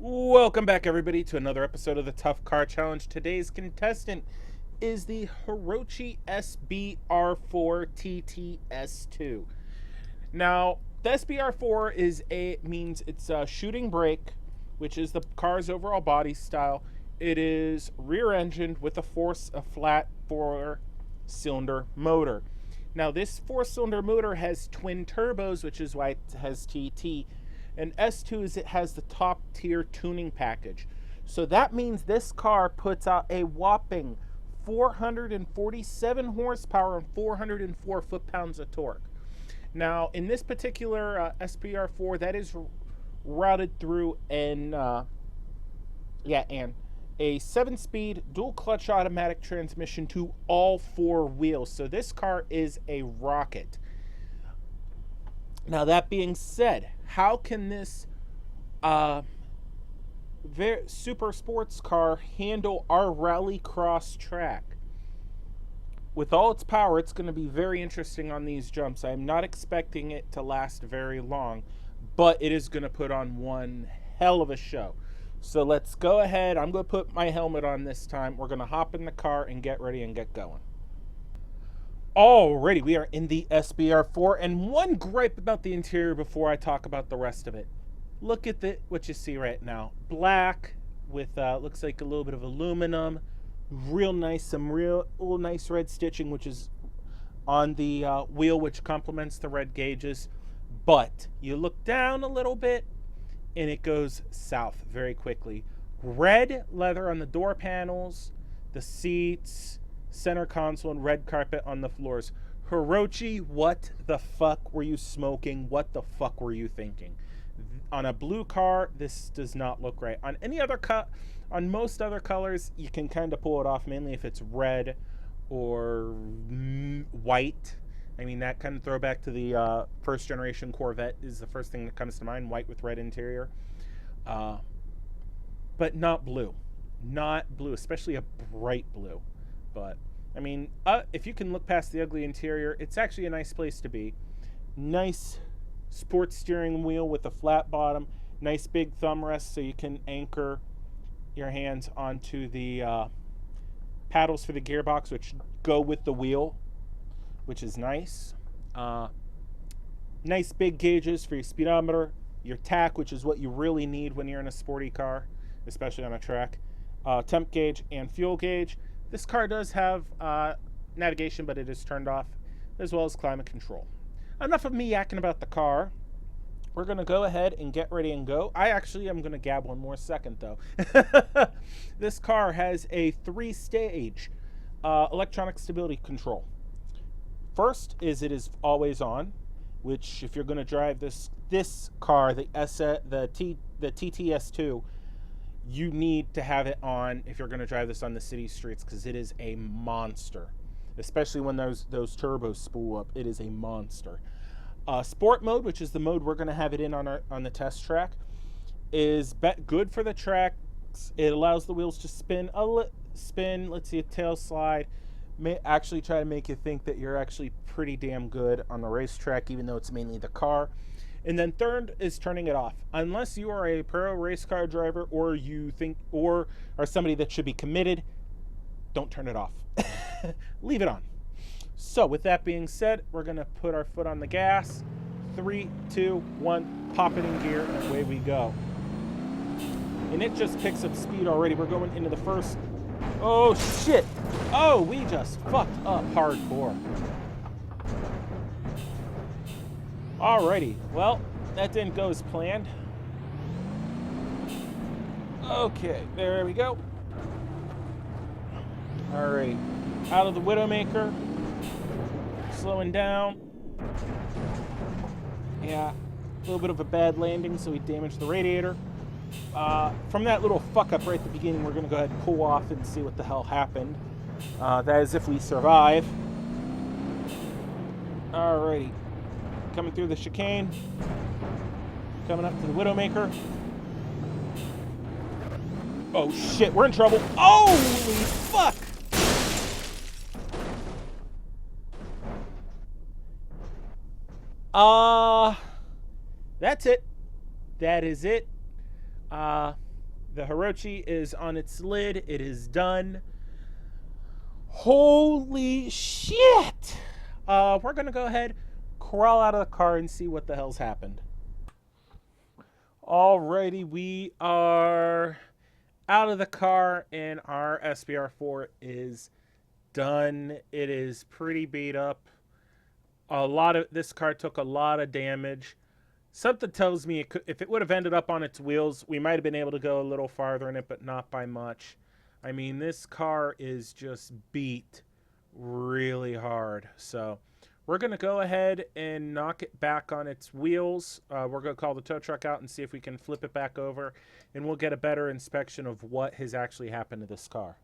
Welcome back, everybody, to another episode of the Tough Car Challenge. Today's contestant is the Hirochi SBR4 TTS2. Now, the SBR4 means it's a shooting brake, which is the car's overall body style. It is rear-engined with a flat four-cylinder motor. Now, this four-cylinder motor has twin turbos, which is why it has TT. And S2 is it has the top tier tuning package. So that means this car puts out a whopping 447 horsepower and 404 foot-pounds of torque. Now, in this particular SBR4, that is routed through a 7-speed dual clutch automatic transmission to all four wheels. So this car is a rocket. Now, that being said, how can this super sports car handle our rallycross track? With all its power, it's going to be very interesting on these jumps. I'm not expecting it to last very long, but it is going to put on one hell of a show. So let's go ahead. I'm going to put my helmet on this time. We're going to hop in the car and get ready and get going. Alrighty, we are in the SBR4, and one gripe about the interior before I talk about the rest of it. Look at what you see right now. Black with looks like a little bit of aluminum. Real nice, real nice red stitching, which is on the wheel, which complements the red gauges. But you look down a little bit, and it goes south very quickly. Red leather on the door panels, the seats, center console, and red carpet on the floors. Hirochi, what the fuck were you smoking? What the fuck were you thinking? On a blue car, this does not look right. On any other on most other colors, you can kind of pull it off, mainly if it's red or white. I mean, that kind of throwback to the first generation Corvette is the first thing that comes to mind, white with red interior. But not blue. Not blue, especially a bright blue. But, I mean, if you can look past the ugly interior, it's actually a nice place to be. Nice sports steering wheel with a flat bottom. Nice big thumb rest so you can anchor your hands onto the paddles for the gearbox, which go with the wheel, which is nice. Nice big gauges for your speedometer, your tach, which is what you really need when you're in a sporty car, especially on a track. Temp gauge and fuel gauge. This car does have navigation, but it is turned off, as well as climate control. Enough of me yakking about the car. We're going to go ahead and get ready and go. I actually am going to gab one more second, though. This car has a 3-stage electronic stability control. First is it is always on, which if you're going to drive this car, the TTS2, you need to have it on if you're going to drive this on the city streets, because it is a monster, especially when those turbos spool up. It is a monster. Sport mode, which is the mode we're going to have it in on the test track, is good for the tracks. It allows the wheels to spin. Let's see, a tail slide. May actually try to make you think that you're actually pretty damn good on the racetrack, even though it's mainly the car. And then third is turning it off. Unless you are a pro race car driver or are somebody that should be committed, don't turn it off. Leave it on. So with that being said, we're going to put our foot on the gas. 3, 2, 1, pop it in gear, and away we go. And it just picks up speed already. We're going into the first. Oh, shit. Oh, we just fucked up hardcore. Alrighty, well, that didn't go as planned. Okay, there we go. Alrighty, out of the Widowmaker. Slowing down. Yeah, a little bit of a bad landing, so we damaged the radiator. From that little fuck up right at the beginning, we're going to go ahead and pull off and see what the hell happened. That is if we survive. Alrighty. Coming through the chicane, coming up to the Widowmaker. Oh shit, we're in trouble. Holy fuck! That's it. That is it. The Hirochi is on its lid. It is done. Holy shit! We're gonna go ahead, crawl out of the car, and see what the hell's happened. Alrighty, we are out of the car, and our SBR4 is done. It is pretty beat up. This car took a lot of damage. Something tells me if it would have ended up on its wheels, we might have been able to go a little farther in it, but not by much. I mean, this car is just beat really hard. So we're going to go ahead and knock it back on its wheels. We're going to call the tow truck out and see if we can flip it back over, and we'll get a better inspection of what has actually happened to this car.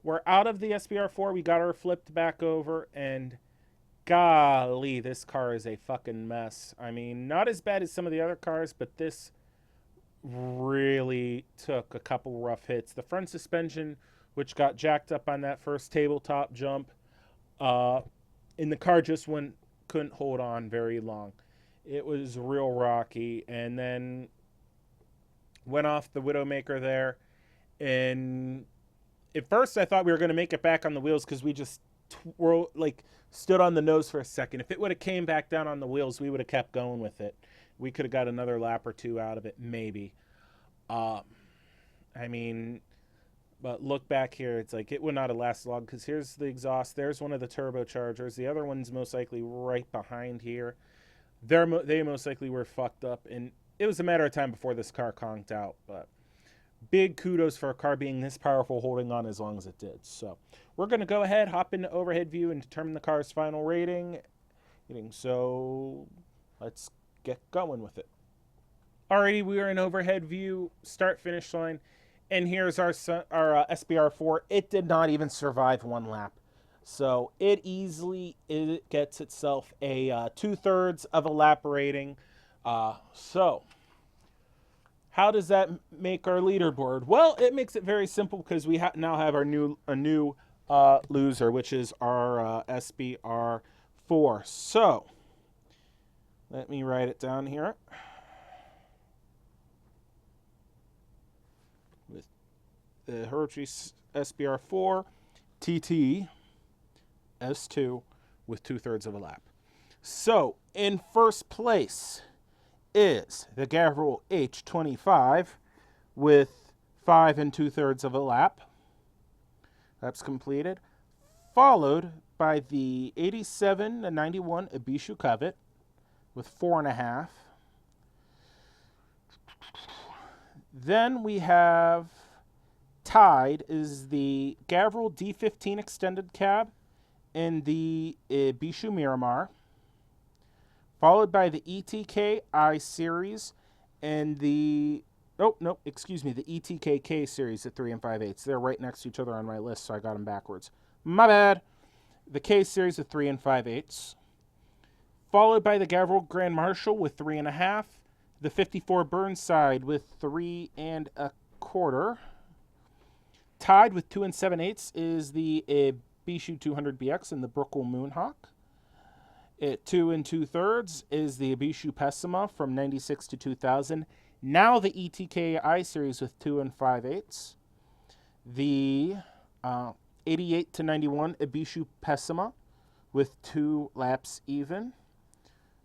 We're out of the SBR4. We got her flipped back over, and golly, this car is a fucking mess. I mean, not as bad as some of the other cars, but this really took a couple rough hits. The front suspension, which got jacked up on that first tabletop jump, and the car just couldn't hold on very long. It was real rocky, and then went off the Widowmaker there, and at first I thought we were going to make it back on the wheels because we just stood on the nose for a second. If it would have came back down on the wheels, we would have kept going with it. We could have got another lap or two out of it, maybe. I mean, but look back here. It's like it would not have lasted long because here's the exhaust. There's one of the turbochargers. The other one's most likely right behind here. They most likely were fucked up, and it was a matter of time before this car conked out. But big kudos for a car being this powerful, holding on as long as it did. So we're going to go ahead, hop into overhead view, and determine the car's final rating. So let's get going with it. Alrighty, we are in overhead view, start-finish line, and here's our SBR4. It did not even survive one lap. So it gets itself a 2/3 of a lap rating. So how does that make our leaderboard? Well, it makes it very simple because we now have a new loser, which is our SBR4. So let me write it down here. With the Hirochi SBR4 TT S2 with 2/3 of a lap. So in first place is the Gavril H25 with 5 2/3 of a lap. That's completed. Followed by the 8791 Ibishu Covet with 4.5. Then we have tied is the Gavril D15 Extended Cab and the Ibishu Miramar. Followed by the ETK I Series and the the ETK K Series at 3 5/8. They're right next to each other on my list, so I got them backwards. My bad. The K Series at 3 5/8. Followed by the Gavril Grand Marshal with 3.5. The 54 Burnside with 3 1/4. Tied with 2 7/8 is the Ibishu 200BX and the Brookville Moonhawk. At 2 2/3 is the Ibishu Pessima from 96 to 2000. Now the ETK I Series with 2 5/8. The 88 to 91 Ibishu Pessima with 2 laps even.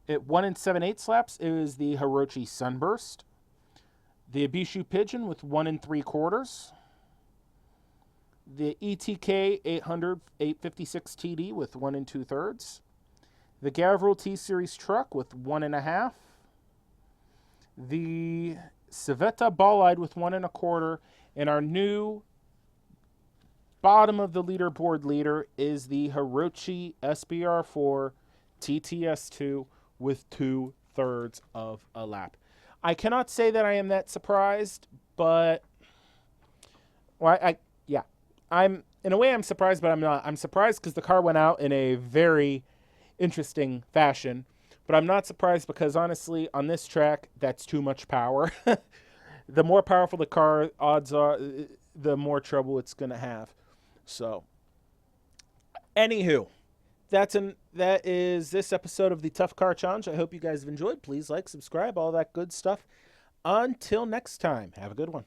At 1 7/8 laps is the Hirochi Sunburst. The Ibishu Pigeon with 1 3/4. The ETK 800 856 TD with 1 2/3. The Gavril T-Series truck with 1.5. The Civetta Ballide with 1 1/4. And our new bottom of the leaderboard leader is the Hirochi SBR4 TTS2 with 2/3 of a lap. I cannot say that I am that surprised, but I'm in a way I'm surprised, but I'm not. I'm surprised because the car went out in a very interesting fashion, but I'm not surprised because honestly on this track that's too much power. The more powerful the car, odds are the more trouble it's going to have. So anywho, that is this episode of the Tough Car Challenge. I hope you guys have enjoyed. Please like, subscribe, all that good stuff. Until next time, have a good one.